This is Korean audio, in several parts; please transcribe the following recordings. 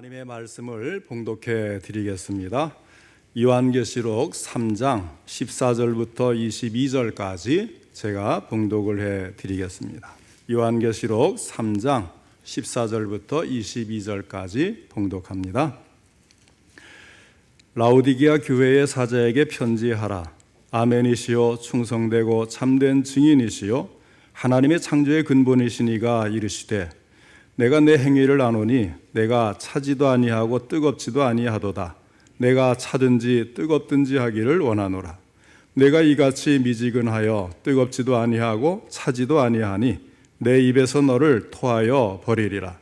하나님의 말씀을 봉독해 드리겠습니다. 요한계시록 3장 14절부터 22절까지 제가 봉독을 해 드리겠습니다. 요한계시록 3장 14절부터 22절까지 봉독합니다. 라오디게아 교회의 사자에게 편지하라. 아멘이시요 충성되고 참된 증인이시요 하나님의 창조의 근본이시니가 이르시되 내가 내 행위를 아노니 내가 차지도 아니하고 뜨겁지도 아니하도다. 내가 차든지 뜨겁든지 하기를 원하노라. 내가 이같이 미지근하여 뜨겁지도 아니하고 차지도 아니하니 내 입에서 너를 토하여 버리리라.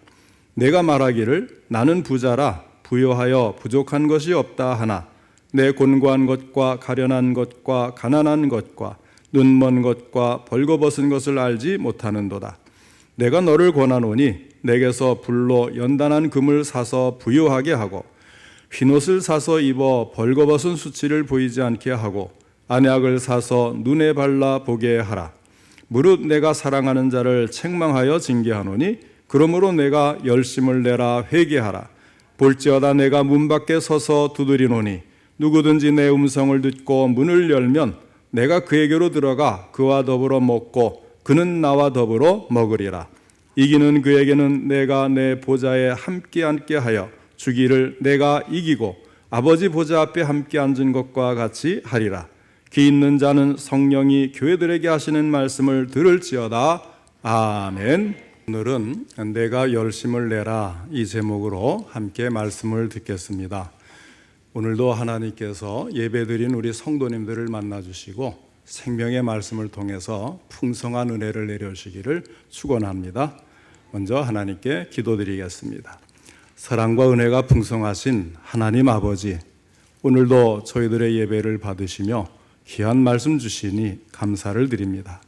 내가 말하기를 나는 부자라 부요하여 부족한 것이 없다 하나 내 곤고한 것과 가련한 것과 가난한 것과 눈먼 것과 벌거벗은 것을 알지 못하는도다. 내가 너를 권하노니 내게서 불로 연단한 금을 사서 부요하게 하고 흰옷을 사서 입어 벌거벗은 수치를 보이지 않게 하고 안약을 사서 눈에 발라 보게 하라. 무릇 내가 사랑하는 자를 책망하여 징계하노니 그러므로 내가 열심을 내라 회개하라. 볼지어다 내가 문 밖에 서서 두드리노니 누구든지 내 음성을 듣고 문을 열면 내가 그에게로 들어가 그와 더불어 먹고 그는 나와 더불어 먹으리라. 이기는 그에게는 내가 내 보좌에 함께 앉게 하여 주기를 내가 이기고 아버지 보좌 앞에 함께 앉은 것과 같이 하리라. 귀 있는 자는 성령이 교회들에게 하시는 말씀을 들을지어다. 아멘. 오늘은 내가 열심을 내라 이 제목으로 함께 말씀을 듣겠습니다. 오늘도 하나님께서 예배드린 우리 성도님들을 만나주시고 생명의 말씀을 통해서 풍성한 은혜를 내려주시기를 축원합니다. 먼저 하나님께 기도드리겠습니다. 사랑과 은혜가 풍성하신 하나님 아버지, 오늘도 저희들의 예배를 받으시며 귀한 말씀 주시니 감사를 드립니다.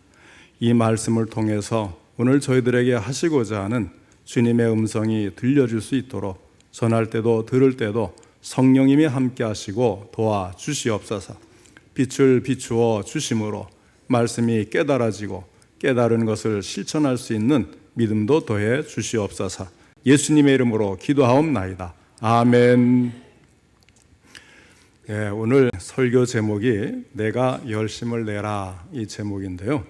이 말씀을 통해서 오늘 저희들에게 하시고자 하는 주님의 음성이 들려줄 수 있도록 전할 때도 들을 때도 성령님이 함께 하시고 도와주시옵소서. 빛을 비추어 주심으로 말씀이 깨달아지고 깨달은 것을 실천할 수 있는 믿음도 더해 주시옵소서. 예수님의 이름으로 기도하옵나이다. 아멘. 네, 오늘 설교 제목이 내가 열심을 내라 이 제목인데요.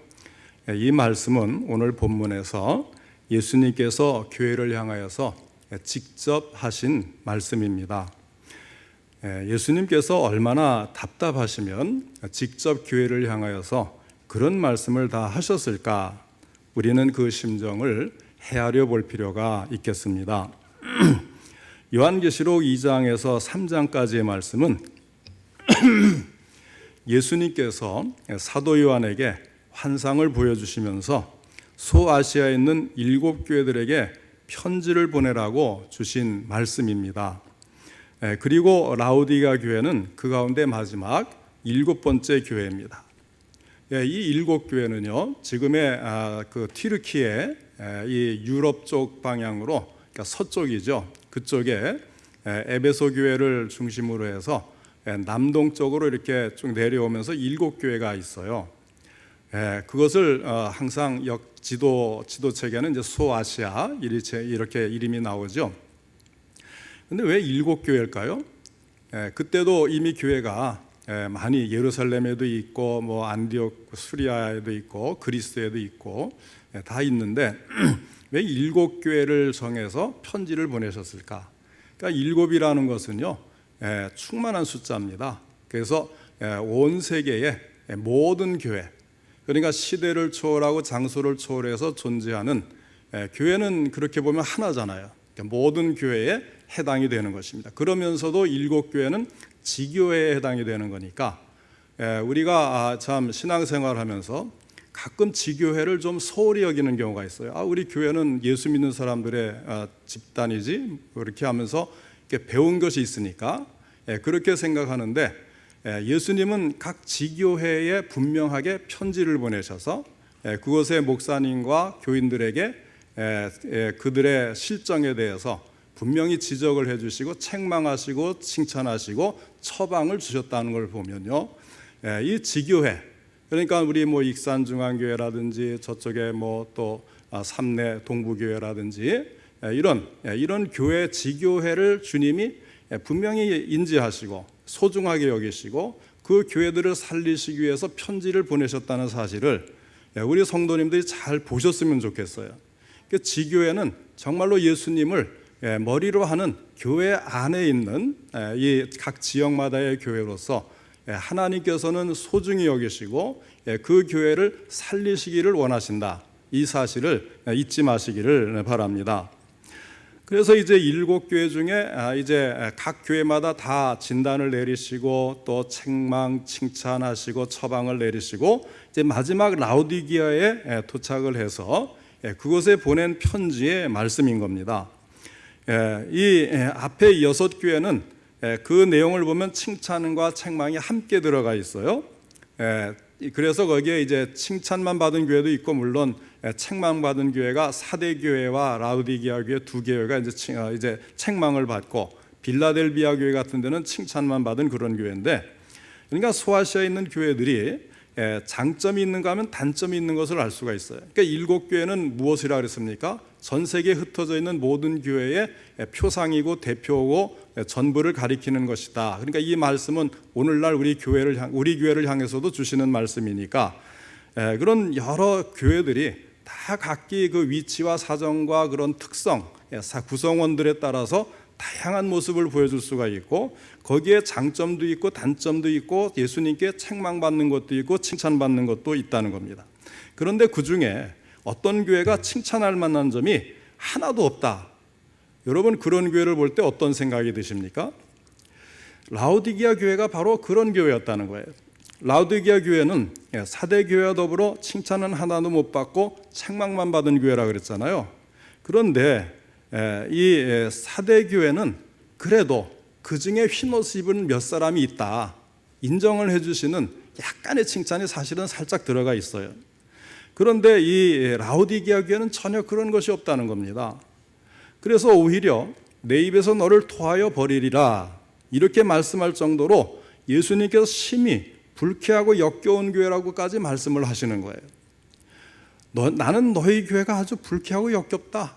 이 말씀은 오늘 본문에서 예수님께서 교회를 향하여서 직접 하신 말씀입니다. 예수님께서 얼마나 답답하시면 직접 교회를 향하여서 그런 말씀을 다 하셨을까? 우리는 그 심정을 헤아려 볼 필요가 있겠습니다. 요한계시록 2장에서 3장까지의 말씀은 예수님께서 사도 요한에게 환상을 보여주시면서 소아시아에 있는 7교회들에게 편지를 보내라고 주신 말씀입니다. 그리고 라오디게아 교회는 그 가운데 마지막 7번째 교회입니다. 이 7교회는요, 지금의 그 튀르키예 이 유럽 쪽 방향으로, 그러니까 서쪽이죠. 그쪽에 에베소 교회를 중심으로 해서 남동쪽으로 이렇게 쭉 내려오면서 7교회가 있어요. 그것을 항상 지도책에는 이제 소아시아 이렇게 이름이 나오죠. 근데 왜 7교회일까요? 그때도 이미 교회가 많이 예루살렘에도 있고 뭐 안디옥 수리아에도 있고 그리스에도 있고 다 있는데 왜 7교회를 정해서 편지를 보내셨을까? 그러니까 7이라는 것은요, 충만한 숫자입니다. 그래서 온 세계의 모든 교회, 그러니까 시대를 초월하고 장소를 초월해서 존재하는 교회는 그렇게 보면 하나잖아요. 그러니까 모든 교회에 해당이 되는 것입니다. 그러면서도 7교회는 지교회에 해당이 되는 거니까 우리가 참 신앙생활하면서 가끔 지교회를 좀 소홀히 여기는 경우가 있어요. 우리 교회는 예수 믿는 사람들의 집단이지 그렇게 하면서 이렇게 배운 것이 있으니까 그렇게 생각하는데 예수님은 각 지교회에 분명하게 편지를 보내셔서 그곳의 목사님과 교인들에게 그들의 실정에 대해서 분명히 지적을 해주시고 책망하시고 칭찬하시고 처방을 주셨다는 걸 보면요, 이 지교회, 그러니까 우리 뭐 익산중앙교회라든지 저쪽에 뭐 또 삼내 동부교회라든지 이런 교회 지교회를 주님이 분명히 인지하시고 소중하게 여기시고 그 교회들을 살리시기 위해서 편지를 보내셨다는 사실을 우리 성도님들이 잘 보셨으면 좋겠어요. 지교회는 정말로 예수님을 머리로 하는 교회 안에 있는 이 각 지역마다의 교회로서 하나님께서는 소중히 여기시고 그 교회를 살리시기를 원하신다. 이 사실을 잊지 마시기를 바랍니다. 그래서 이제 7교회 중에 이제 각 교회마다 다 진단을 내리시고 또 책망, 칭찬하시고 처방을 내리시고 이제 마지막 라오디게아에 도착을 해서 그곳에 보낸 편지의 말씀인 겁니다. 이 앞에 6교회는 그 내용을 보면 칭찬과 책망이 함께 들어가 있어요. 그래서 거기에 이제 칭찬만 받은 교회도 있고 물론 책망 받은 교회가 사대 교회와 라우디게아 교회 두 교회가 이제 책망을 받고 빌라델비아 교회 같은 데는 칭찬만 받은 그런 교회인데, 그러니까 소아시아에 있는 교회들이 장점이 있는가 하면 단점이 있는 것을 알 수가 있어요. 그러니까 7교회는 무엇이라 그랬습니까? 전 세계에 흩어져 있는 모든 교회의 표상이고 대표고 전부를 가리키는 것이다. 그러니까 이 말씀은 오늘날 우리 교회를 향해서도 주시는 말씀이니까 그런 여러 교회들이 다 각기 그 위치와 사정과 그런 특성, 구성원들에 따라서 다양한 모습을 보여줄 수가 있고 거기에 장점도 있고 단점도 있고 예수님께 책망받는 것도 있고 칭찬받는 것도 있다는 겁니다. 그런데 그 중에 어떤 교회가 칭찬할 만한 점이 하나도 없다. 여러분 그런 교회를 볼 때 어떤 생각이 드십니까? 라오디게아 교회가 바로 그런 교회였다는 거예요. 라오디게아 교회는 사대 교회와 더불어 칭찬은 하나도 못 받고 책망만 받은 교회라 그랬잖아요. 그런데 이 사대 교회는 그래도 그 중에 흰옷 입은 몇 사람이 있다 인정을 해주시는 약간의 칭찬이 사실은 살짝 들어가 있어요. 그런데 이 라오디게아 교회는 전혀 그런 것이 없다는 겁니다. 그래서 오히려 내 입에서 너를 토하여 버리리라 이렇게 말씀할 정도로 예수님께서 심히 불쾌하고 역겨운 교회라고까지 말씀을 하시는 거예요. 나는 너희 교회가 아주 불쾌하고 역겹다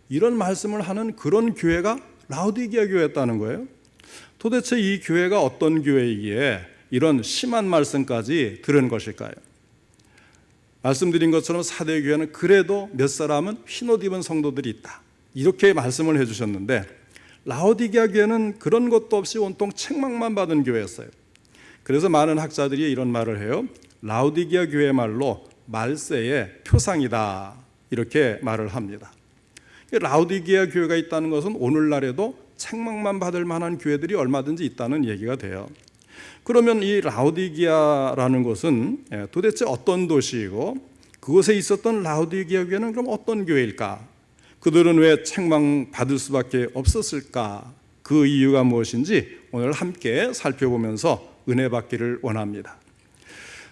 이런 말씀을 하는 그런 교회가 라오디게아 교회였다는 거예요. 도대체 이 교회가 어떤 교회이기에 이런 심한 말씀까지 들은 것일까요? 말씀드린 것처럼 사대 교회는 그래도 몇 사람은 흰옷 입은 성도들이 있다 이렇게 말씀을 해주셨는데 라오디게아 교회는 그런 것도 없이 온통 책망만 받은 교회였어요. 그래서 많은 학자들이 이런 말을 해요. 라오디게아 교회 말로 말세의 표상이다 이렇게 말을 합니다. 라오디게아 교회가 있다는 것은 오늘날에도 책망만 받을 만한 교회들이 얼마든지 있다는 얘기가 돼요. 그러면 이 라오디게아라는 곳은 도대체 어떤 도시이고 그곳에 있었던 라오디게아 교회는 그럼 어떤 교회일까? 그들은 왜 책망받을 수밖에 없었을까? 그 이유가 무엇인지 오늘 함께 살펴보면서 은혜 받기를 원합니다.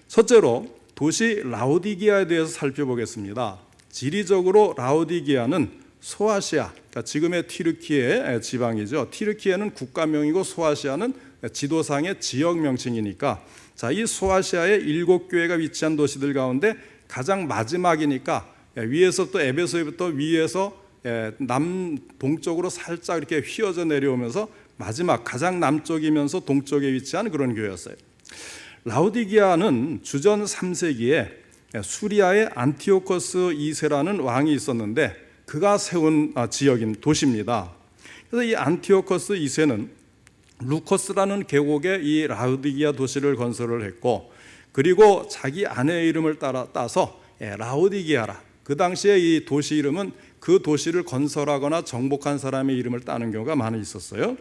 첫째로 도시 라오디게아에 대해서 살펴보겠습니다. 지리적으로 라오디게아는 소아시아, 그러니까 지금의 튀르키예 지방이죠. 튀르키예는 국가명이고 소아시아는 지도상의 지역 명칭이니까 이 소아시아의 7교회가 위치한 도시들 가운데 가장 마지막이니까 위에서부터 에베소에부터 위에서 남동쪽으로 살짝 이렇게 휘어져 내려오면서 마지막 가장 남쪽이면서 동쪽에 위치한 그런 교회였어요. 라오디게아는 주전 3세기에 수리아의 안티오코스 2세라는 왕이 있었는데 그가 세운 지역인 도시입니다. 그래서 이 안티오코스 2세는 루코스라는 계곡에 이 라오디게아 도시를 건설을 했고 그리고 자기 아내의 이름을 따서 라오디게아라. 그 당시에 이 도시 이름은 그 도시를 건설하거나 정복한 사람의 이름을 따는 경우가 많이 있었어요.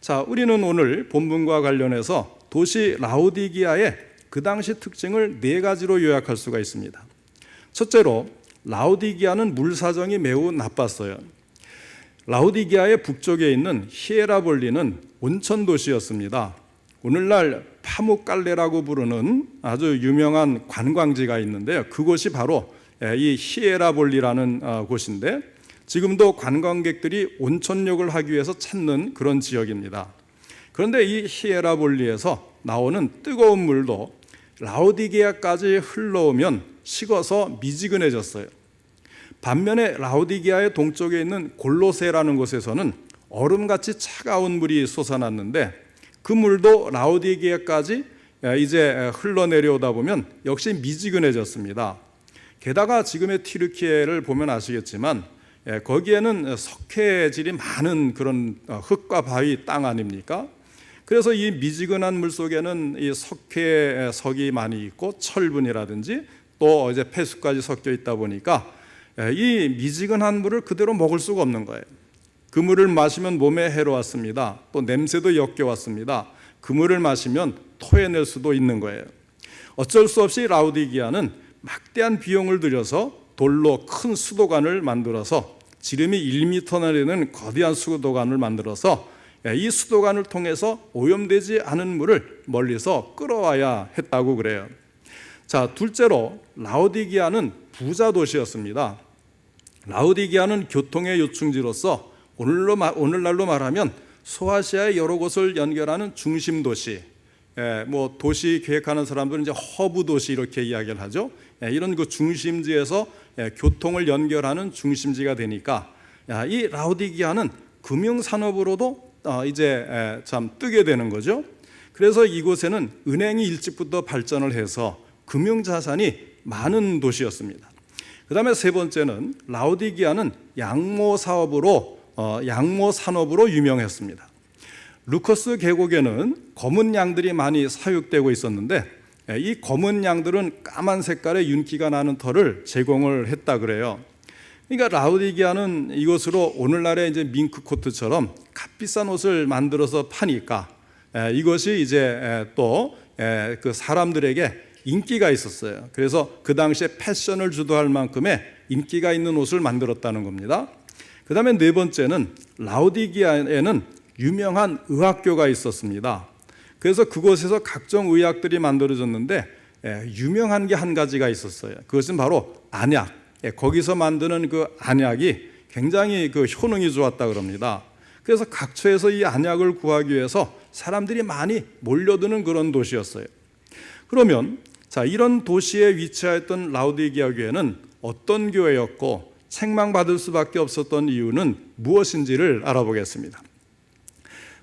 자, 우리는 오늘 본문과 관련해서 도시 라오디게아의 그 당시 특징을 4가지로 요약할 수가 있습니다. 첫째로 라오디게아는 물 사정이 매우 나빴어요. 라오디게아의 북쪽에 있는 히에라볼리는 온천 도시였습니다. 오늘날 파묵갈레라고 부르는 아주 유명한 관광지가 있는데요. 그곳이 바로 이 히에라볼리라는 곳인데 지금도 관광객들이 온천욕을 하기 위해서 찾는 그런 지역입니다. 그런데 이 히에라볼리에서 나오는 뜨거운 물도 라오디게아까지 흘러오면 식어서 미지근해졌어요. 반면에 라오디게아의 동쪽에 있는 골로새라는 곳에서는 얼음같이 차가운 물이 솟아났는데 그 물도 라오디게아까지 이제 흘러내려오다 보면 역시 미지근해졌습니다. 게다가 지금의 튀르키예를 보면 아시겠지만 거기에는 석회질이 많은 그런 흙과 바위 땅 아닙니까? 그래서 이 미지근한 물 속에는 이 석회석이 많이 있고 철분이라든지 또 이제 폐수까지 섞여 있다 보니까 이 미지근한 물을 그대로 먹을 수가 없는 거예요. 그 물을 마시면 몸에 해로웠습니다. 또 냄새도 역겨웠습니다. 그 물을 마시면 토해낼 수도 있는 거예요. 어쩔 수 없이 라오디게아는 막대한 비용을 들여서 돌로 큰 수도관을 만들어서 지름이 1m나 되는 거대한 수도관을 만들어서 이 수도관을 통해서 오염되지 않은 물을 멀리서 끌어와야 했다고 그래요. 자, 둘째로 라오디게아는 부자 도시였습니다. 라오디게아는 교통의 요충지로서 오늘날로 말하면 소아시아의 여러 곳을 연결하는 중심 도시, 뭐 도시 계획하는 사람들은 이제 허브 도시 이렇게 이야기를 하죠. 이런 그 중심지에서 교통을 연결하는 중심지가 되니까 이 라오디게아는 금융 산업으로도 이제 참 뜨게 되는 거죠. 그래서 이곳에는 은행이 일찍부터 발전을 해서 금융 자산이 많은 도시였습니다. 그다음에 세 번째는 라오디게아는 양모 산업으로 유명했습니다. 루커스 계곡에는 검은 양들이 많이 사육되고 있었는데 이 검은 양들은 까만 색깔의 윤기가 나는 털을 제공을 했다 그래요. 그러니까 라오디게아는 이것으로 오늘날의 이제 밍크 코트처럼 값비싼 옷을 만들어서 파니까 이것이 이제 또 그 사람들에게 인기가 있었어요. 그래서 그 당시에 패션을 주도할 만큼의 인기가 있는 옷을 만들었다는 겁니다. 그 다음에 네 번째는 라오디게아에는 유명한 의학교가 있었습니다. 그래서 그곳에서 각종 의약들이 만들어졌는데 유명한 게 한 가지가 있었어요. 그것은 바로 안약. 거기서 만드는 그 안약이 굉장히 그 효능이 좋았다 그럽니다. 그래서 각처에서 이 안약을 구하기 위해서 사람들이 많이 몰려드는 그런 도시였어요. 그러면 자, 이런 도시에 위치하였던 라오디게아 교회는 어떤 교회였고 책망받을 수밖에 없었던 이유는 무엇인지를 알아보겠습니다.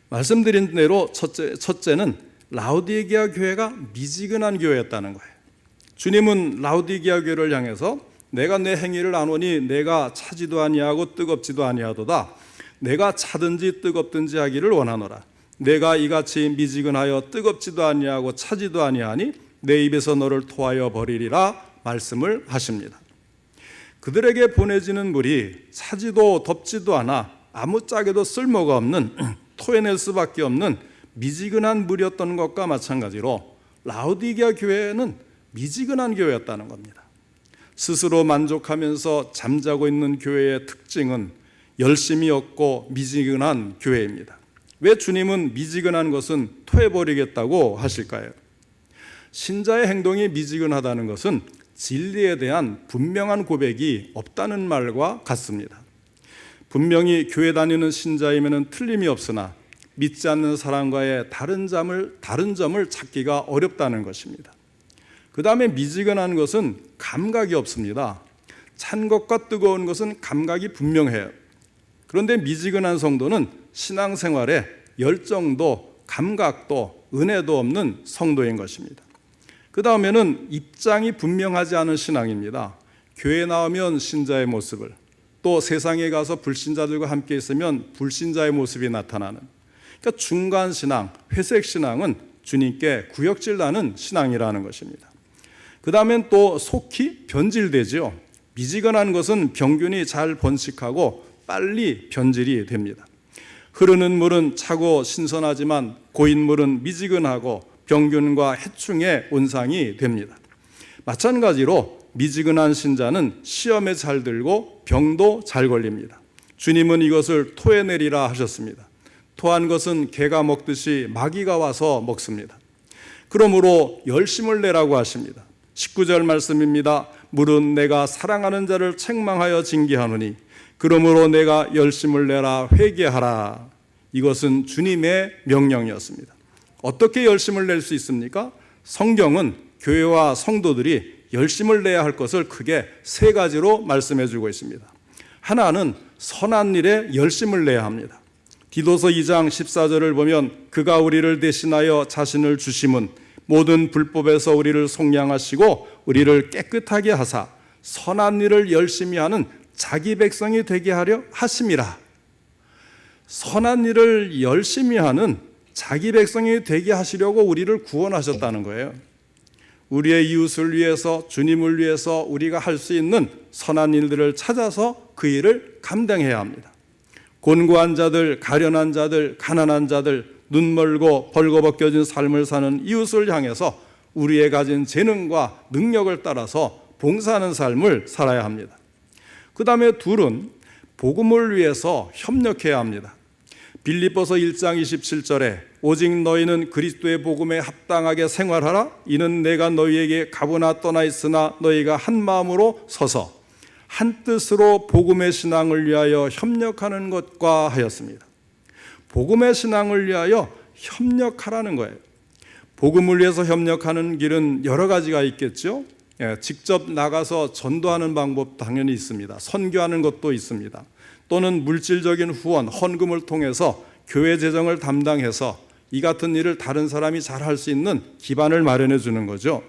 말씀드린 대로 첫째는 라오디게아 교회가 미지근한 교회였다는 거예요. 주님은 라오디게아 교회를 향해서 내가 내 행위를 아노니 내가 차지도 아니하고 뜨겁지도 아니하도다. 내가 차든지 뜨겁든지 하기를 원하노라. 내가 이같이 미지근하여 뜨겁지도 아니하고 차지도 아니하니 내 입에서 너를 토하여 버리리라 말씀을 하십니다. 그들에게 보내지는 물이 차지도 덥지도 않아 아무짝에도 쓸모가 없는 토해낼 수밖에 없는 미지근한 물이었던 것과 마찬가지로 라오디게아 교회는 미지근한 교회였다는 겁니다. 스스로 만족하면서 잠자고 있는 교회의 특징은 열심이 없고 미지근한 교회입니다. 왜 주님은 미지근한 것은 토해버리겠다고 하실까요? 신자의 행동이 미지근하다는 것은 진리에 대한 분명한 고백이 없다는 말과 같습니다. 분명히 교회 다니는 신자이면 틀림이 없으나 믿지 않는 사람과의 다른 점을 찾기가 어렵다는 것입니다. 그 다음에 미지근한 것은 감각이 없습니다. 찬 것과 뜨거운 것은 감각이 분명해요. 그런데 미지근한 성도는 신앙생활에 열정도 감각도 은혜도 없는 성도인 것입니다. 그 다음에는 입장이 분명하지 않은 신앙입니다. 교회에 나오면 신자의 모습을, 또 세상에 가서 불신자들과 함께 있으면 불신자의 모습이 나타나는, 그러니까 중간 신앙, 회색 신앙은 주님께 구역질 나는 신앙이라는 것입니다. 그 다음엔 또 속히 변질되죠. 미지근한 것은 병균이 잘 번식하고 빨리 변질이 됩니다. 흐르는 물은 차고 신선하지만 고인 물은 미지근하고 병균과 해충의 온상이 됩니다. 마찬가지로 미지근한 신자는 시험에 잘 들고 병도 잘 걸립니다. 주님은 이것을 토해내리라 하셨습니다. 토한 것은 개가 먹듯이 마귀가 와서 먹습니다. 그러므로 열심을 내라고 하십니다. 19절 말씀입니다. 물은 내가 사랑하는 자를 책망하여 징계하노니 그러므로 내가 열심을 내라 회개하라. 이것은 주님의 명령이었습니다. 어떻게 열심을 낼 수 있습니까? 성경은 교회와 성도들이 열심을 내야 할 것을 크게 세 가지로 말씀해 주고 있습니다. 하나는 선한 일에 열심을 내야 합니다. 디도서 2장 14절을 보면 그가 우리를 대신하여 자신을 주심은 모든 불법에서 우리를 속량하시고 우리를 깨끗하게 하사 선한 일을 열심히 하는 자기 백성이 되게 하려 하심이라. 선한 일을 열심히 하는 자기 백성이 되게 하시려고 우리를 구원하셨다는 거예요. 우리의 이웃을 위해서, 주님을 위해서 우리가 할 수 있는 선한 일들을 찾아서 그 일을 감당해야 합니다. 곤고한 자들, 가련한 자들, 가난한 자들, 눈 멀고 벌거벗겨진 삶을 사는 이웃을 향해서 우리의 가진 재능과 능력을 따라서 봉사하는 삶을 살아야 합니다. 그 다음에 둘은 복음을 위해서 협력해야 합니다. 빌립보서 1장 27절에 오직 너희는 그리스도의 복음에 합당하게 생활하라. 이는 내가 너희에게 가보나 떠나 있으나 너희가 한 마음으로 서서 한 뜻으로 복음의 신앙을 위하여 협력하는 것과 하였습니다. 복음의 신앙을 위하여 협력하라는 거예요. 복음을 위해서 협력하는 길은 여러 가지가 있겠죠. 직접 나가서 전도하는 방법 당연히 있습니다. 선교하는 것도 있습니다. 또는 물질적인 후원, 헌금을 통해서 교회 재정을 담당해서 이 같은 일을 다른 사람이 잘 할 수 있는 기반을 마련해 주는 거죠.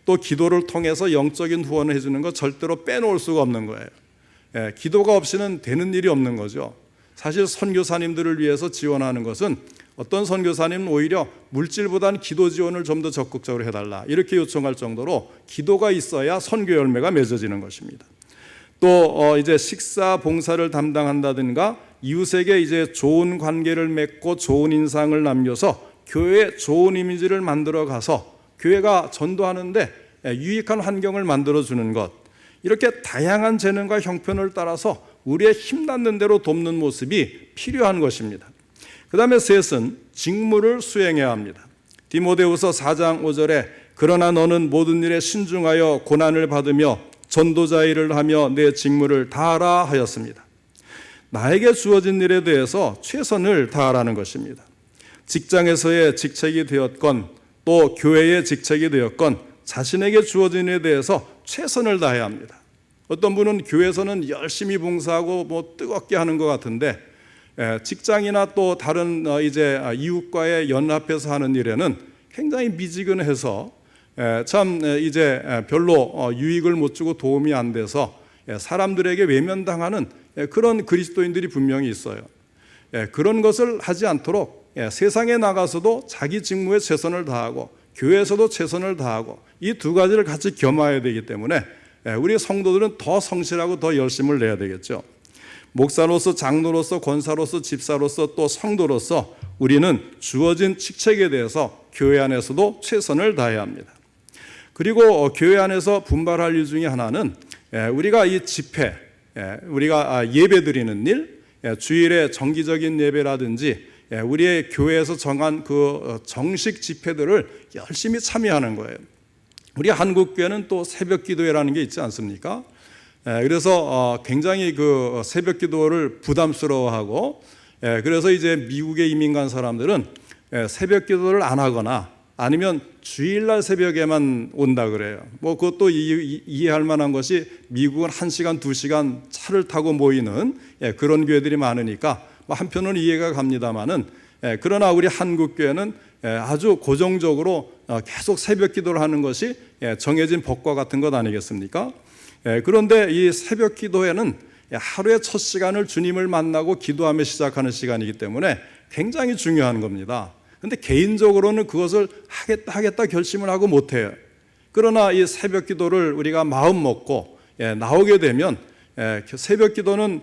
또 기도를 통해서 영적인 후원을 해주는 거 절대로 빼놓을 수가 없는 거예요. 기도가 없이는 되는 일이 없는 거죠. 사실 선교사님들을 위해서 지원하는 것은 어떤 선교사님은 오히려 물질보다는 기도 지원을 좀 더 적극적으로 해달라 이렇게 요청할 정도로 기도가 있어야 선교 열매가 맺어지는 것입니다. 또 이제 식사 봉사를 담당한다든가 이웃에게 이제 좋은 관계를 맺고 좋은 인상을 남겨서 교회에 좋은 이미지를 만들어 가서 교회가 전도하는데 유익한 환경을 만들어주는 것, 이렇게 다양한 재능과 형편을 따라서 우리의 힘닿는 대로 돕는 모습이 필요한 것입니다. 그 다음에 셋은 직무를 수행해야 합니다. 디모데후서 4장 5절에 그러나 너는 모든 일에 신중하여 고난을 받으며 전도자 일을 하며 내 직무를 다하라 하였습니다. 나에게 주어진 일에 대해서 최선을 다하라는 것입니다. 직장에서의 직책이 되었건 또 교회의 직책이 되었건 자신에게 주어진 일에 대해서 최선을 다해야 합니다. 어떤 분은 교회에서는 열심히 봉사하고 뜨겁게 하는 것 같은데 직장이나 또 다른 이제 이웃과의 연합해서 하는 일에는 굉장히 미지근해서 참 이제 별로 유익을 못 주고 도움이 안 돼서 사람들에게 외면당하는 그런 그리스도인들이 분명히 있어요. 그런 것을 하지 않도록 세상에 나가서도 자기 직무에 최선을 다하고 교회에서도 최선을 다하고 이 두 가지를 같이 겸해야 되기 때문에 우리 성도들은 더 성실하고 더 열심을 내야 되겠죠. 목사로서, 장로로서, 권사로서, 집사로서 또 성도로서 우리는 주어진 직책에 대해서 교회 안에서도 최선을 다해야 합니다. 그리고 교회 안에서 분발할 일 중에 하나는 우리가 이 집회, 우리가 예배 드리는 일, 주일에 정기적인 예배라든지 우리의 교회에서 정한 그 정식 집회들을 열심히 참여하는 거예요. 우리 한국교회는 또 새벽 기도회라는 게 있지 않습니까? 그래서 굉장히 그 새벽 기도를 부담스러워하고 그래서 이제 미국에 이민 간 사람들은 새벽 기도를 안 하거나 아니면 주일날 새벽에만 온다 그래요. 그것도 이해할 만한 것이 미국은 1시간, 2시간 차를 타고 모이는 그런 교회들이 많으니까 한편은 이해가 갑니다만은 그러나 우리 한국교회는 아주 고정적으로 계속 새벽 기도를 하는 것이 정해진 법과 같은 것 아니겠습니까? 그런데 이 새벽 기도회는 하루의 첫 시간을 주님을 만나고 기도하며 시작하는 시간이기 때문에 굉장히 중요한 겁니다. 그런데 개인적으로는 그것을 하겠다 결심을 하고 못해요. 그러나 이 새벽 기도를 우리가 마음 먹고 나오게 되면 새벽 기도는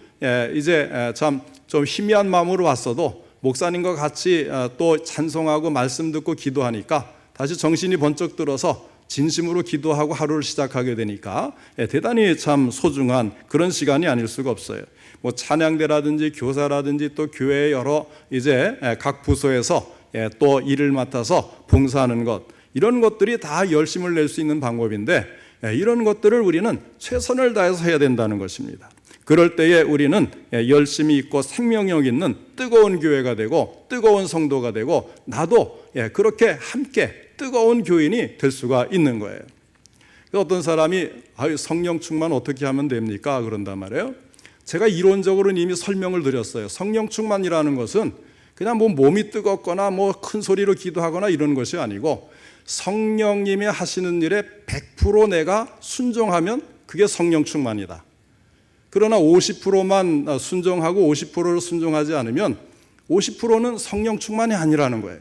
이제 참 좀 희미한 마음으로 왔어도 목사님과 같이 또 찬송하고 말씀 듣고 기도하니까 다시 정신이 번쩍 들어서 진심으로 기도하고 하루를 시작하게 되니까 대단히 참 소중한 그런 시간이 아닐 수가 없어요. 찬양대라든지 교사라든지 또 교회의 여러 이제 각 부서에서 또 일을 맡아서 봉사하는 것, 이런 것들이 다 열심을 낼 수 있는 방법인데 이런 것들을 우리는 최선을 다해서 해야 된다는 것입니다. 그럴 때에 우리는 열심히 있고 생명력 있는 뜨거운 교회가 되고 뜨거운 성도가 되고 나도 그렇게 함께 뜨거운 교인이 될 수가 있는 거예요. 어떤 사람이 성령 충만 어떻게 하면 됩니까? 그런단 말이에요. 제가 이론적으로는 이미 설명을 드렸어요. 성령 충만이라는 것은 그냥 뭐 몸이 뜨겁거나 뭐 큰 소리로 기도하거나 이런 것이 아니고 성령님이 하시는 일에 100% 내가 순종하면 그게 성령 충만이다. 그러나 50%만 순종하고 50%를 순종하지 않으면 50%는 성령 충만이 아니라는 거예요.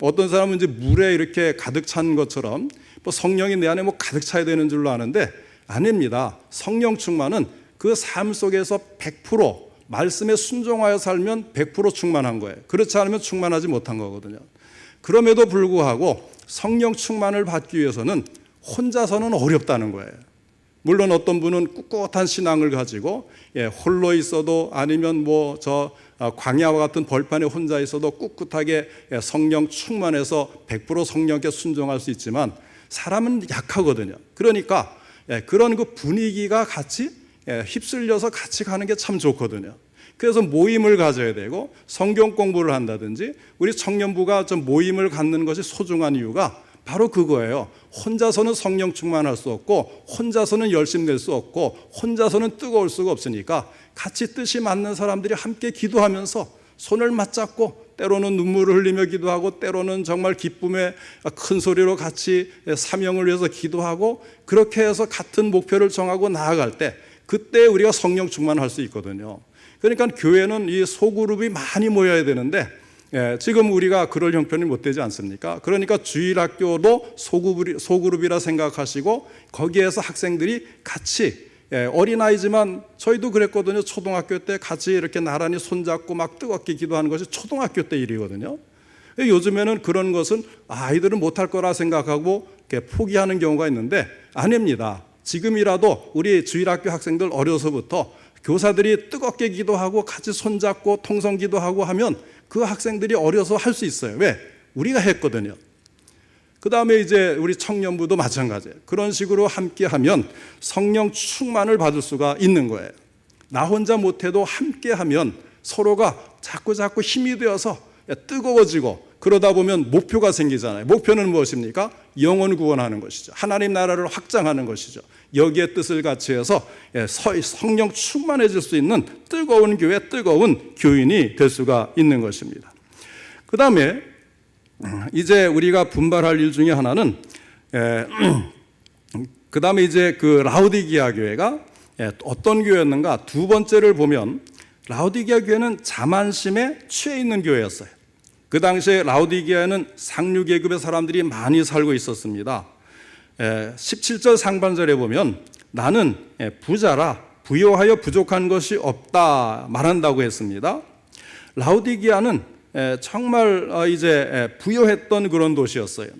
어떤 사람은 이제 물에 이렇게 가득 찬 것처럼 뭐 성령이 내 안에 뭐 가득 차야 되는 줄로 아는데 아닙니다. 성령 충만은 그 삶 속에서 100% 말씀에 순종하여 살면 100% 충만한 거예요. 그렇지 않으면 충만하지 못한 거거든요. 그럼에도 불구하고 성령 충만을 받기 위해서는 혼자서는 어렵다는 거예요. 물론 어떤 분은 꿋꿋한 신앙을 가지고 홀로 있어도 아니면 뭐 광야와 같은 벌판에 혼자 있어도 꿋꿋하게 성령 충만해서 100% 성령께 순종할 수 있지만 사람은 약하거든요. 그러니까 그런 그 분위기가 같이 휩쓸려서 같이 가는 게 참 좋거든요. 그래서 모임을 가져야 되고 성경 공부를 한다든지 우리 청년부가 좀 모임을 갖는 것이 소중한 이유가 바로 그거예요. 혼자서는 성령 충만할 수 없고 혼자서는 열심 낼 수 없고 혼자서는 뜨거울 수가 없으니까 같이 뜻이 맞는 사람들이 함께 기도하면서 손을 맞잡고 때로는 눈물을 흘리며 기도하고 때로는 정말 기쁨의 큰 소리로 같이 사명을 위해서 기도하고 그렇게 해서 같은 목표를 정하고 나아갈 때 그때 우리가 성령 충만할 수 있거든요. 그러니까 교회는 이 소그룹이 많이 모여야 되는데 지금 우리가 그럴 형편이 못 되지 않습니까? 그러니까 주일학교도 소그룹이라 생각하시고 거기에서 학생들이 같이 어린아이지만 저희도 그랬거든요. 초등학교 때 같이 이렇게 나란히 손잡고 막 뜨겁게 기도하는 것이 초등학교 때 일이거든요. 요즘에는 그런 것은 아이들은 못할 거라 생각하고 포기하는 경우가 있는데 아닙니다. 지금이라도 우리 주일학교 학생들 어려서부터 교사들이 뜨겁게 기도하고 같이 손잡고 통성 기도하고 하면 그 학생들이 어려서 할 수 있어요. 왜? 우리가 했거든요. 그 다음에 이제 우리 청년부도 마찬가지예요. 그런 식으로 함께 하면 성령 충만을 받을 수가 있는 거예요. 나 혼자 못해도 함께 하면 서로가 자꾸 힘이 되어서 뜨거워지고 그러다 보면 목표가 생기잖아요. 목표는 무엇입니까? 영혼 구원하는 것이죠. 하나님 나라를 확장하는 것이죠. 여기에 뜻을 같이 해서 성령 충만해질 수 있는 뜨거운 교회, 뜨거운 교인이 될 수가 있는 것입니다. 그 다음에 이제 우리가 분발할 일 중에 하나는 그 다음에 이제 그 라오디게아 교회가 어떤 교회였는가? 두 번째를 보면 라오디게아 교회는 자만심에 취해 있는 교회였어요. 그 당시에 라오디게아에는 상류 계급의 사람들이 많이 살고 있었습니다. 17절 상반절에 보면 나는 부자라 부요하여 부족한 것이 없다 말한다고 했습니다. 라오디게아는 정말 이제 부요했던 그런 도시였어요.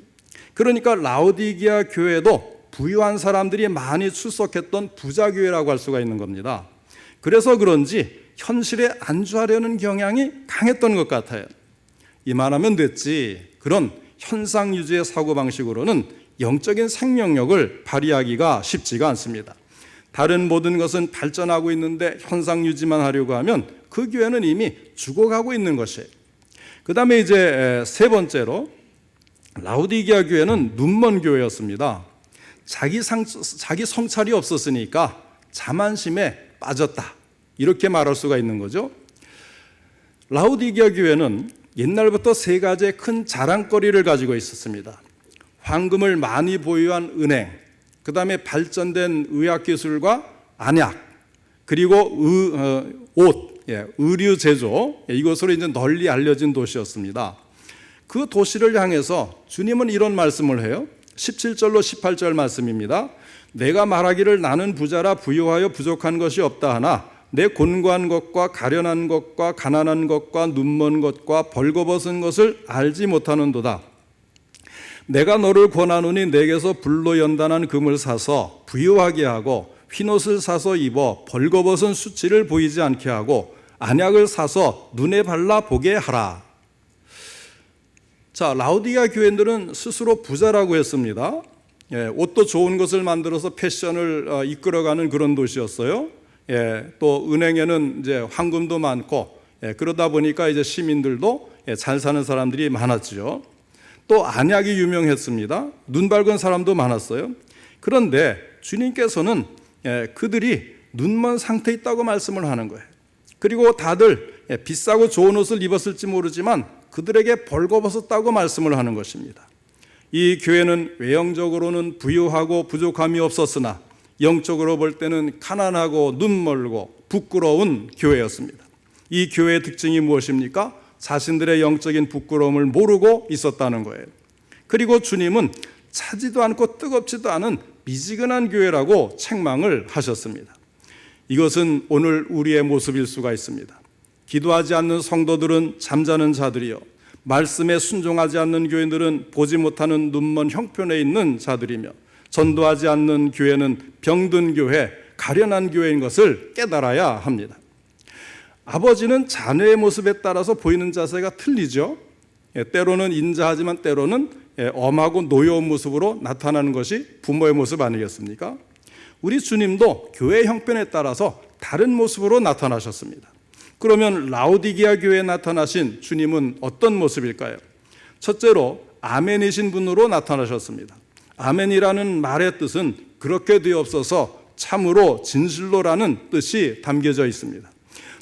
그러니까 라오디게아 교회도 부유한 사람들이 많이 출석했던 부자 교회라고 할 수가 있는 겁니다. 그래서 그런지 현실에 안주하려는 경향이 강했던 것 같아요. 이만하면 됐지. 그런 현상 유지의 사고방식으로는 영적인 생명력을 발휘하기가 쉽지가 않습니다. 다른 모든 것은 발전하고 있는데 현상 유지만 하려고 하면 그 교회는 이미 죽어가고 있는 것이에요. 그 다음에 이제 세 번째로 라오디게아 교회는 눈먼 교회였습니다. 자기 성찰이 없었으니까 자만심에 빠졌다. 이렇게 말할 수가 있는 거죠. 라오디게아 교회는 옛날부터 세 가지의 큰 자랑거리를 가지고 있었습니다. 황금을 많이 보유한 은행, 그 다음에 발전된 의학기술과 안약, 그리고 옷, 의류 제조, 이것으로 이제 널리 알려진 도시였습니다. 그 도시를 향해서 주님은 이런 말씀을 해요. 17절로 18절 말씀입니다. 내가 말하기를 나는 부자라 부유하여 부족한 것이 없다 하나 내 곤고한 것과 가련한 것과 가난한 것과 눈먼 것과 벌거벗은 것을 알지 못하는도다. 내가 너를 권하노니 내게서 불로 연단한 금을 사서 부유하게 하고 흰옷을 사서 입어 벌거벗은 수치를 보이지 않게 하고 안약을 사서 눈에 발라 보게 하라. 자, 라오디게아 교인들은 스스로 부자라고 했습니다. 옷도 좋은 것을 만들어서 패션을 이끌어가는 그런 도시였어요. 또 은행에는 이제 황금도 많고 그러다 보니까 이제 시민들도 잘 사는 사람들이 많았죠. 또 안약이 유명했습니다. 눈 밝은 사람도 많았어요. 그런데 주님께서는 그들이 눈먼 상태에 있다고 말씀을 하는 거예요. 그리고 다들 비싸고 좋은 옷을 입었을지 모르지만 그들에게 벌거벗었다고 말씀을 하는 것입니다. 이 교회는 외형적으로는 부유하고 부족함이 없었으나 영적으로 볼 때는 가난하고 눈멀고 부끄러운 교회였습니다. 이 교회의 특징이 무엇입니까? 자신들의 영적인 부끄러움을 모르고 있었다는 거예요. 그리고 주님은 차지도 않고 뜨겁지도 않은 미지근한 교회라고 책망을 하셨습니다. 이것은 오늘 우리의 모습일 수가 있습니다. 기도하지 않는 성도들은 잠자는 자들이요, 말씀에 순종하지 않는 교인들은 보지 못하는 눈먼 형편에 있는 자들이며, 전도하지 않는 교회는 병든 교회, 가련한 교회인 것을 깨달아야 합니다. 아버지는 자녀의 모습에 따라서 보이는 자세가 틀리죠. 때로는 인자하지만 때로는 엄하고 노여운 모습으로 나타나는 것이 부모의 모습 아니겠습니까? 우리 주님도 교회의 형편에 따라서 다른 모습으로 나타나셨습니다. 그러면 라오디게아 교회에 나타나신 주님은 어떤 모습일까요? 첫째로 아멘이신 분으로 나타나셨습니다. 아멘이라는 말의 뜻은 그렇게 되옵소서, 참으로, 진실로라는 뜻이 담겨져 있습니다.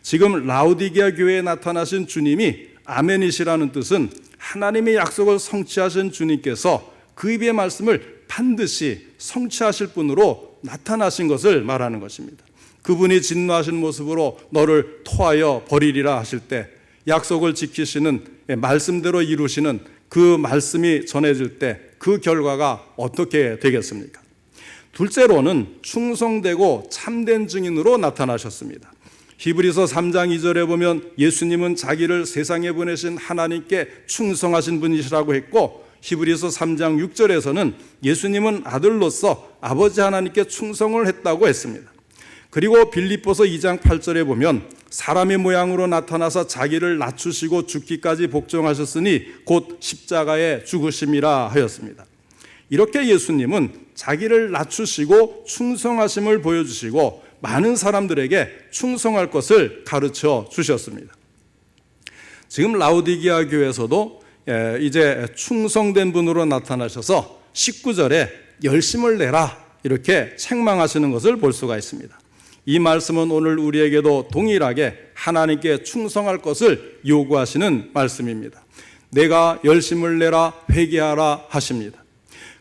지금 라오디게아 교회에 나타나신 주님이 아멘이시라는 뜻은 하나님의 약속을 성취하신 주님께서 그 입의 말씀을 반드시 성취하실 분으로 나타나신 것을 말하는 것입니다. 그분이 진노하신 모습으로 너를 토하여 버리리라 하실 때 약속을 지키시는, 말씀대로 이루시는 그 말씀이 전해질 때 그 결과가 어떻게 되겠습니까? 둘째로는 충성되고 참된 증인으로 나타나셨습니다. 히브리서 3장 2절에 보면 예수님은 자기를 세상에 보내신 하나님께 충성하신 분이시라고 했고, 히브리서 3장 6절에서는 예수님은 아들로서 아버지 하나님께 충성을 했다고 했습니다. 그리고 빌립보서 2장 8절에 보면 사람의 모양으로 나타나서 자기를 낮추시고 죽기까지 복종하셨으니 곧 십자가에 죽으심이라 하였습니다. 이렇게 예수님은 자기를 낮추시고 충성하심을 보여주시고 많은 사람들에게 충성할 것을 가르쳐 주셨습니다. 지금 라오디게아 교회에서도 이제 충성된 분으로 나타나셔서 19절에 열심을 내라 이렇게 책망하시는 것을 볼 수가 있습니다. 이 말씀은 오늘 우리에게도 동일하게 하나님께 충성할 것을 요구하시는 말씀입니다. 내가 열심을 내라, 회개하라 하십니다.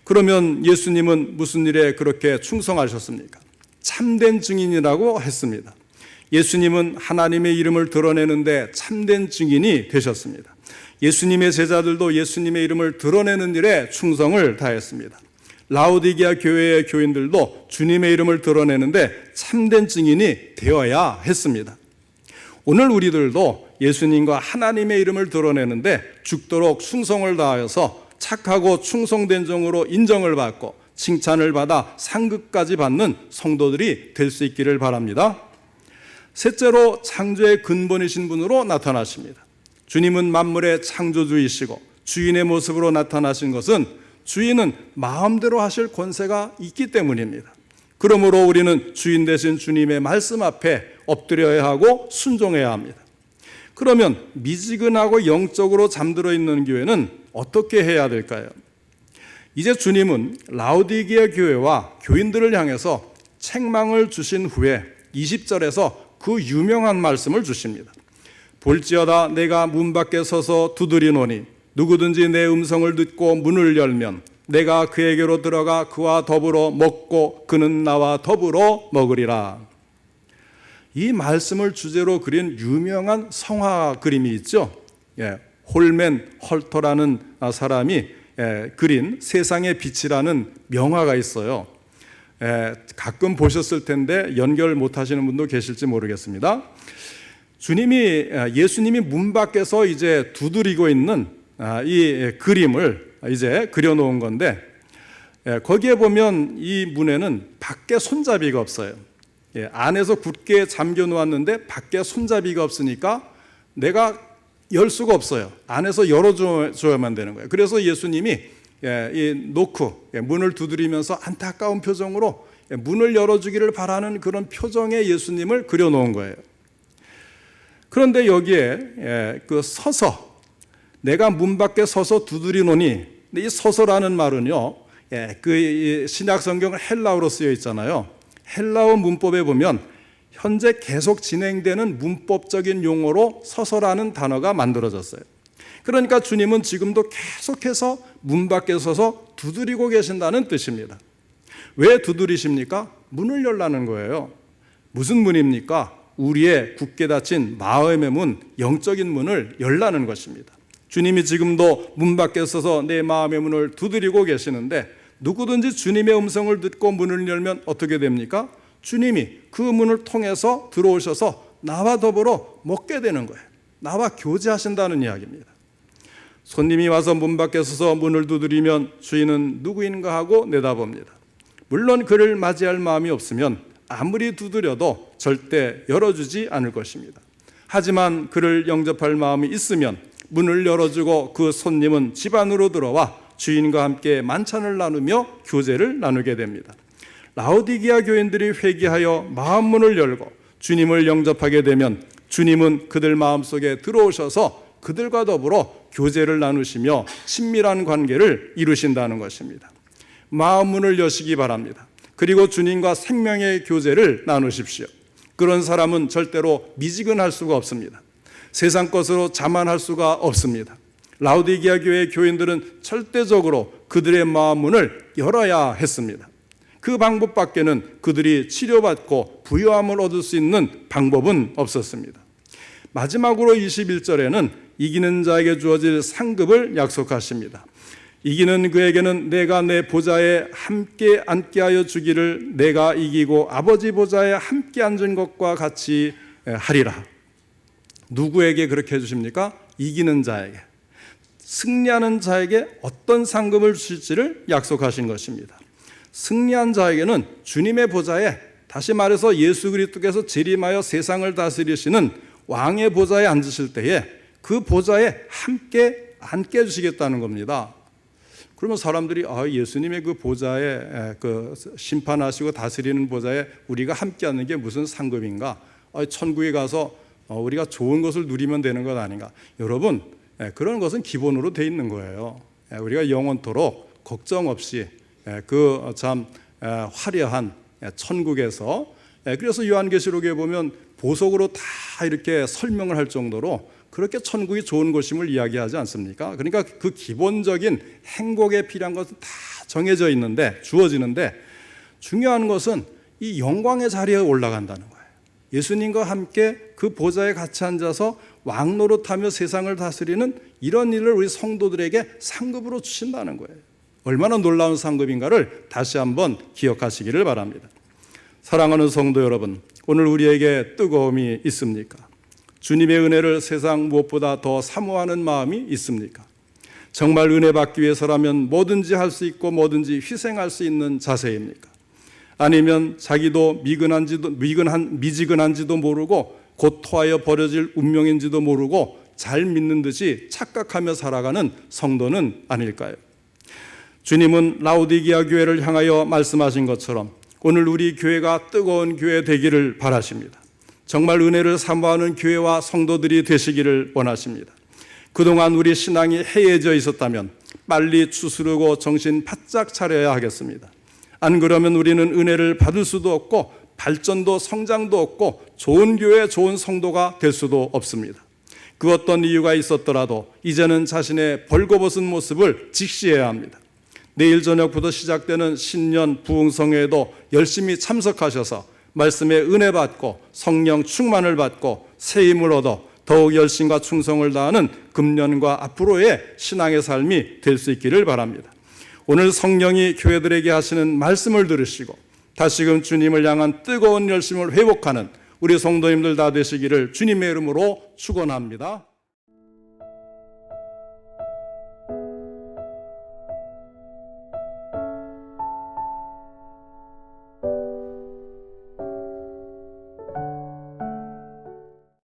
그러면 예수님은 무슨 일에 그렇게 충성하셨습니까? 참된 증인이라고 했습니다. 예수님은 하나님의 이름을 드러내는데 참된 증인이 되셨습니다. 예수님의 제자들도 예수님의 이름을 드러내는 일에 충성을 다했습니다. 라오디게아 교회의 교인들도 주님의 이름을 드러내는데 참된 증인이 되어야 했습니다. 오늘 우리들도 예수님과 하나님의 이름을 드러내는데 죽도록 충성을 다하여서 착하고 충성된 종으로 인정을 받고 칭찬을 받아 상급까지 받는 성도들이 될 수 있기를 바랍니다. 셋째로 창조의 근본이신 분으로 나타나십니다. 주님은 만물의 창조주이시고 주인의 모습으로 나타나신 것은 주인은 마음대로 하실 권세가 있기 때문입니다. 그러므로 우리는 주인 되신 주님의 말씀 앞에 엎드려야 하고 순종해야 합니다. 그러면 미지근하고 영적으로 잠들어 있는 교회는 어떻게 해야 될까요? 이제 주님은 라오디게아 교회와 교인들을 향해서 책망을 주신 후에 20절에서 그 유명한 말씀을 주십니다. 볼지어다 내가 문 밖에 서서 두드리노니 누구든지 내 음성을 듣고 문을 열면 내가 그에게로 들어가 그와 더불어 먹고 그는 나와 더불어 먹으리라. 이 말씀을 주제로 그린 유명한 성화 그림이 있죠. 홀맨 헐터라는 사람이 그린 세상의 빛이라는 명화가 있어요. 가끔 보셨을 텐데 연결 못하시는 분도 계실지 모르겠습니다. 예수님이 문 밖에서 이제 두드리고 있는 이 그림을 이제 그려놓은 건데, 거기에 보면 이 문에는 밖에 손잡이가 없어요. 안에서 굳게 잠겨 놓았는데 밖에 손잡이가 없으니까 내가 열 수가 없어요. 안에서 열어줘야만 되는 거예요. 그래서 예수님이 문을 두드리면서 안타까운 표정으로 문을 열어주기를 바라는 그런 표정의 예수님을 그려놓은 거예요. 그런데 여기에 서서 내가 문 밖에 서서 두드리노니, 이 서서라는 말은요, 그 신약 성경은 헬라어로 쓰여 있잖아요. 헬라어 문법에 보면 현재 계속 진행되는 문법적인 용어로 서서라는 단어가 만들어졌어요. 그러니까 주님은 지금도 계속해서 문 밖에 서서 두드리고 계신다는 뜻입니다. 왜 두드리십니까? 문을 열라는 거예요. 무슨 문입니까? 우리의 굳게 닫힌 마음의 문, 영적인 문을 열라는 것입니다. 주님이 지금도 문 밖에 서서 내 마음의 문을 두드리고 계시는데, 누구든지 주님의 음성을 듣고 문을 열면 어떻게 됩니까? 주님이 그 문을 통해서 들어오셔서 나와 더불어 먹게 되는 거예요. 나와 교제하신다는 이야기입니다. 손님이 와서 문 밖에 서서 문을 두드리면 주인은 누구인가 하고 내다봅니다. 물론 그를 맞이할 마음이 없으면 아무리 두드려도 절대 열어주지 않을 것입니다. 하지만 그를 영접할 마음이 있으면 문을 열어주고 그 손님은 집 안으로 들어와 주인과 함께 만찬을 나누며 교제를 나누게 됩니다. 라오디게아 교인들이 회개하여 마음문을 열고 주님을 영접하게 되면 주님은 그들 마음속에 들어오셔서 그들과 더불어 교제를 나누시며 친밀한 관계를 이루신다는 것입니다. 마음문을 여시기 바랍니다. 그리고 주님과 생명의 교제를 나누십시오. 그런 사람은 절대로 미지근할 수가 없습니다. 세상 것으로 자만할 수가 없습니다. 라오디게아 교회의 교인들은 절대적으로 그들의 마음문을 열어야 했습니다. 그 방법밖에는 그들이 치료받고 부요함을 얻을 수 있는 방법은 없었습니다. 마지막으로 21절에는 이기는 자에게 주어질 상급을 약속하십니다. 이기는 그에게는 내가 내 보좌에 함께 앉게 하여 주기를 내가 이기고 아버지 보좌에 함께 앉은 것과 같이 하리라. 누구에게 그렇게 해주십니까? 이기는 자에게, 승리하는 자에게 어떤 상급을 주실지를 약속하신 것입니다. 승리한 자에게는 주님의 보좌에, 다시 말해서 예수 그리스도께서 재림하여 세상을 다스리시는 왕의 보좌에 앉으실 때에 그 보좌에 함께 앉게 해주시겠다는 겁니다. 그러면 사람들이 예수님의 그 보좌에, 그 심판하시고 다스리는 보좌에 우리가 함께 앉는 게 무슨 상급인가? 천국에 가서 우리가 좋은 것을 누리면 되는 것 아닌가? 여러분, 그런 것은 기본으로 돼 있는 거예요. 우리가 영원토록 걱정 없이 그 참 화려한 천국에서, 그래서 요한계시록에 보면 보석으로 다 이렇게 설명을 할 정도로 그렇게 천국이 좋은 곳임을 이야기하지 않습니까? 그러니까 그 기본적인 행복에 필요한 것은 다 정해져 있는데, 주어지는데, 중요한 것은 이 영광의 자리에 올라간다는 거예요. 예수님과 함께 그 보좌에 같이 앉아서 왕노릇하며 세상을 다스리는 이런 일을 우리 성도들에게 상급으로 주신다는 거예요. 얼마나 놀라운 상급인가를 다시 한번 기억하시기를 바랍니다. 사랑하는 성도 여러분, 오늘 우리에게 뜨거움이 있습니까? 주님의 은혜를 세상 무엇보다 더 사모하는 마음이 있습니까? 정말 은혜 받기 위해서라면 뭐든지 할 수 있고 뭐든지 희생할 수 있는 자세입니까? 아니면 자기도 미지근한지도 모르고 곧 토하여 버려질 운명인지도 모르고 잘 믿는 듯이 착각하며 살아가는 성도는 아닐까요? 주님은 라오디게아 교회를 향하여 말씀하신 것처럼 오늘 우리 교회가 뜨거운 교회 되기를 바라십니다. 정말 은혜를 사모하는 교회와 성도들이 되시기를 원하십니다. 그동안 우리 신앙이 해이해져 있었다면 빨리 추스르고 정신 바짝 차려야 하겠습니다. 안 그러면 우리는 은혜를 받을 수도 없고 발전도 성장도 없고 좋은 교회, 좋은 성도가 될 수도 없습니다. 그 어떤 이유가 있었더라도 이제는 자신의 벌거벗은 모습을 직시해야 합니다. 내일 저녁부터 시작되는 신년 부흥성회에도 열심히 참석하셔서 말씀에 은혜 받고 성령 충만을 받고 새 힘을 얻어 더욱 열심과 충성을 다하는 금년과 앞으로의 신앙의 삶이 될 수 있기를 바랍니다. 오늘 성령이 교회들에게 하시는 말씀을 들으시고 다시금 주님을 향한 뜨거운 열심을 회복하는 우리 성도님들 다 되시기를 주님의 이름으로 축원합니다.